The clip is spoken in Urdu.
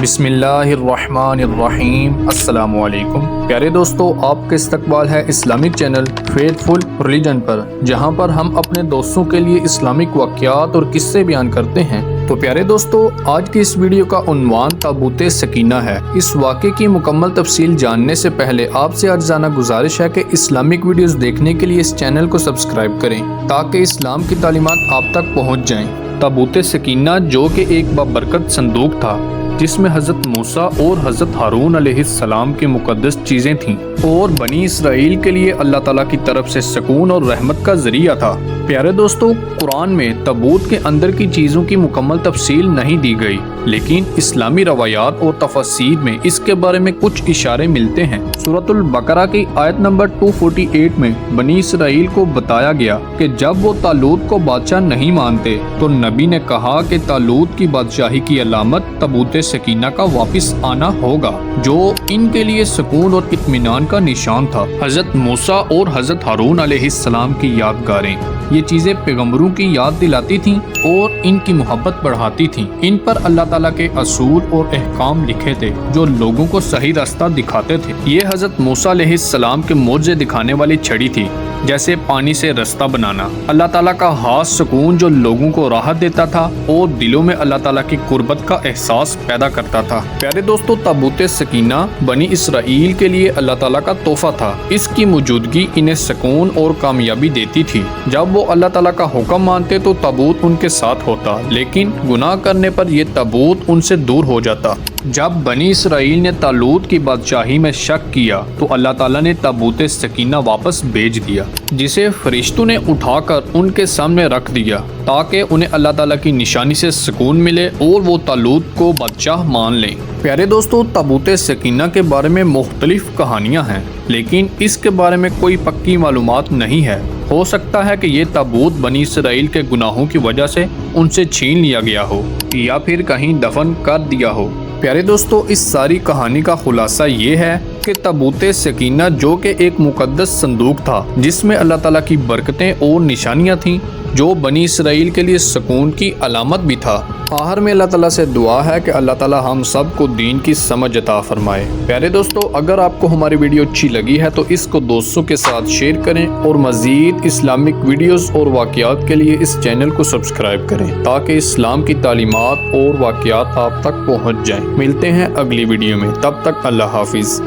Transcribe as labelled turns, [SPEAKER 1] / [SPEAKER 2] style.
[SPEAKER 1] بسم اللہ الرحمن الرحیم۔ السلام علیکم پیارے دوستو، آپ کا استقبال ہے اسلامک چینل فیتھفل ریلیجن پر، جہاں پر ہم اپنے دوستوں کے لیے اسلامک واقعات اور قصے بیان کرتے ہیں۔ تو پیارے دوستو، آج کی اس ویڈیو کا عنوان تابوت سکینہ ہے۔ اس واقعے کی مکمل تفصیل جاننے سے پہلے آپ سے عاجزانہ گزارش ہے کہ اسلامک ویڈیوز دیکھنے کے لیے اس چینل کو سبسکرائب کریں تاکہ اسلام کی تعلیمات آپ تک پہنچ جائیں۔ تابوت سکینہ جو کہ ایک بابرکت صندوق تھا، جس میں حضرت موسیٰ اور حضرت ہارون علیہ السلام کی مقدس چیزیں تھیں اور بنی اسرائیل کے لیے اللہ تعالیٰ کی طرف سے سکون اور رحمت کا ذریعہ تھا۔ پیارے دوستو، قرآن میں تابوت کے اندر کی چیزوں کی مکمل تفصیل نہیں دی گئی، لیکن اسلامی روایات اور تفاسیر میں اس کے بارے میں کچھ اشارے ملتے ہیں۔ سورۃ البقرہ کی آیت نمبر 248 میں بنی اسرائیل کو بتایا گیا کہ جب وہ طالوت کو بادشاہ نہیں مانتے تو نبی نے کہا کہ طالوت کی بادشاہی کی علامت تابوت سکینہ کا واپس آنا ہوگا، جو ان کے لیے سکون اور اطمینان کا نشان تھا۔ حضرت موسیٰ اور حضرت ہارون علیہ السلام کی یادگاریں، یہ چیزیں پیغمبروں کی یاد دلاتی تھیں اور ان کی محبت بڑھاتی تھیں۔ ان پر اللہ تعالیٰ کے اصول اور احکام لکھے تھے جو لوگوں کو صحیح راستہ دکھاتے تھے۔ یہ حضرت موسیٰ علیہ السلام کے معجزے دکھانے والی چھڑی تھی، جیسے پانی سے رستہ بنانا، اللہ تعالیٰ کا خاص سکون جو لوگوں کو راحت دیتا تھا اور دلوں میں اللہ تعالیٰ کی قربت کا احساس پیدا کرتا تھا۔ پیارے دوستو، تابوت سکینہ بنی اسرائیل کے لیے اللہ تعالیٰ کا تحفہ تھا۔ اس کی موجودگی انہیں سکون اور کامیابی دیتی تھی۔ جب وہ اللہ تعالیٰ کا حکم مانتے تو تابوت ان کے ساتھ ہوتا، لیکن گناہ کرنے پر یہ تابوت ان سے دور ہو جاتا۔ جب بنی اسرائیل نے طالوت کی بادشاہی میں شک کیا تو اللہ تعالیٰ نے تابوت سکینہ واپس بھیج دیا، جسے فرشتوں نے اٹھا کر ان کے سامنے رکھ دیا تاکہ انہیں اللہ تعالیٰ کی نشانی سے سکون ملے اور وہ طالوت کو بادشاہ مان لیں۔ پیارے دوستو، تابوت سکینہ کے بارے میں مختلف کہانیاں ہیں، لیکن اس کے بارے میں کوئی پکی معلومات نہیں ہے۔ ہو سکتا ہے کہ یہ تابوت بنی اسرائیل کے گناہوں کی وجہ سے ان سے چھین لیا گیا ہو یا پھر کہیں دفن کر دیا ہو۔ پیارے دوستو، اس ساری کہانی کا خلاصہ یہ ہے کہ تابوت سکینہ جو کہ ایک مقدس صندوق تھا، جس میں اللہ تعالیٰ کی برکتیں اور نشانیاں تھیں، جو بنی اسرائیل کے لیے سکون کی علامت بھی تھا۔ آخر میں اللہ تعالیٰ سے دعا ہے کہ اللہ تعالیٰ ہم سب کو دین کی سمجھ عطا فرمائے۔ پیارے دوستو، اگر آپ کو ہماری ویڈیو اچھی لگی ہے تو اس کو دوستوں کے ساتھ شیئر کریں اور مزید اسلامک ویڈیوز اور واقعات کے لیے اس چینل کو سبسکرائب کریں تاکہ اسلام کی تعلیمات اور واقعات آپ تک پہنچ جائیں۔ ملتے ہیں اگلی ویڈیو میں، تب تک اللہ حافظ۔